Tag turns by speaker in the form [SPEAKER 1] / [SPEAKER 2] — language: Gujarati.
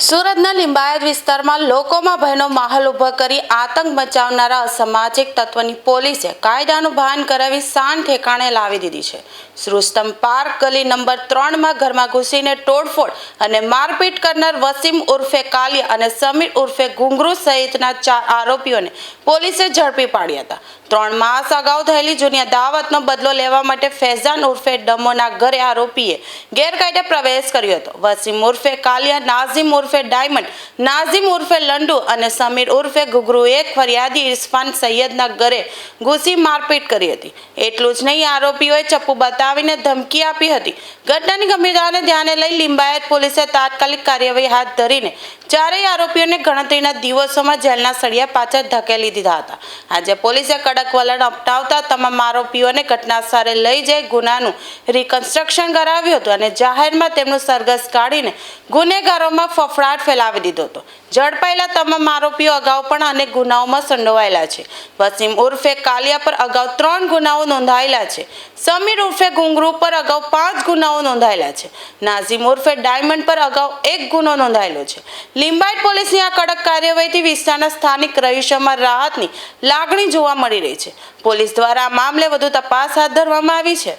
[SPEAKER 1] સુરતના લિંબાયત વિસ્તારમાં લોકોમાં ભયનો માહોલ ઉભો કરી આતંક મચાવનારા અસામાજિક તત્વની પોલીસે કાયદાનું ભાન કરાવી શાન ઠેકાણે લાવી દીધી છે। રુસ્તમ પાર્ક ગલી નંબર 3માં ઘરમાં ઘૂસીને તોડફોડ અને મારપીટ કરનાર વસીમ ઉર્ફે કાલિયા અને સમીર ઉર્ફે ઘુંઘરૂ સહિતના 4 આરોપીઓને પોલીસે ઝડપી પાડ્યા હતા। 3 માસ અગાઉ થયેલી જૂની દાવતનો બદલો લેવા માટે ફૈઝાન ઉર્ફે ડમોના ઘરે આરોપીએ ગેરકાયદે પ્રવેશ કર્યો હતો। વસીમ ઉર્ફે કાલિયા, નાઝીમ ઉર્ફે ડાયમંડ, નાઝીમ ઉર્ફે લંડુ અને સમીર ઉર્ફે ઘુંઘરૂએ ફરિયાદી ઇરફાન સૈયદના ઘરે ઘૂસી મારપીટ કરી હતી। એટલું જ નહીં, આરોપીઓએ ચપ્પુ બતાવીને ધમકી આપી હતી। ઘટનાની ગંભીરતાને ધ્યાને લઈ લિંબાયત પોલીસે તાત્કાલિક કાર્યવાહી હાથ ધરીને ચારેય આરોપીઓને ગણતરીના દિવસોમાં જેલના સળિયા પાછળ ધકેલી દીધા હતા। આજે પોલીસે કડક વલણ અપનાવતા તમામ આરોપીઓને ઘટના સ્થળે લઈ જઈ ગુનાનું રિકન્સ્ટ્રક્શન કરાવ્યું હતું અને જાહેરમાં તેમનું સરઘસ કાઢીને ગુનેગારોમાં ફફડાટ ફેલાવી દીધો હતો। ઝડપાયેલા તમામ આરોપીઓ અગાઉ પણ અનેક ગુનાઓમાં સંડોવાયેલા છે। વસીમ ઉર્ફે કાલિયા પર અગાઉ 3 ગુનાઓ નોંધાયેલા છે। સમીર ઉર્ફે ઘુંઘરૂ પર અગાઉ 5 ગુનાઓ નોંધાયેલા છે। નાઝીમ ઉર્ફે ડાયમંડ પર અગાઉ 1 ગુનો નોંધાયેલો છે। લિંબાયત પોલીસની આ કડક કાર્યવાહીથી વિસ્તારના સ્થાનિક રહીશોમાં રાહતની લાગણી જોવા મળી રહી છે। પોલીસ દ્વારા આ મામલે વધુ તપાસ હાથ ધરવામાં આવી છે।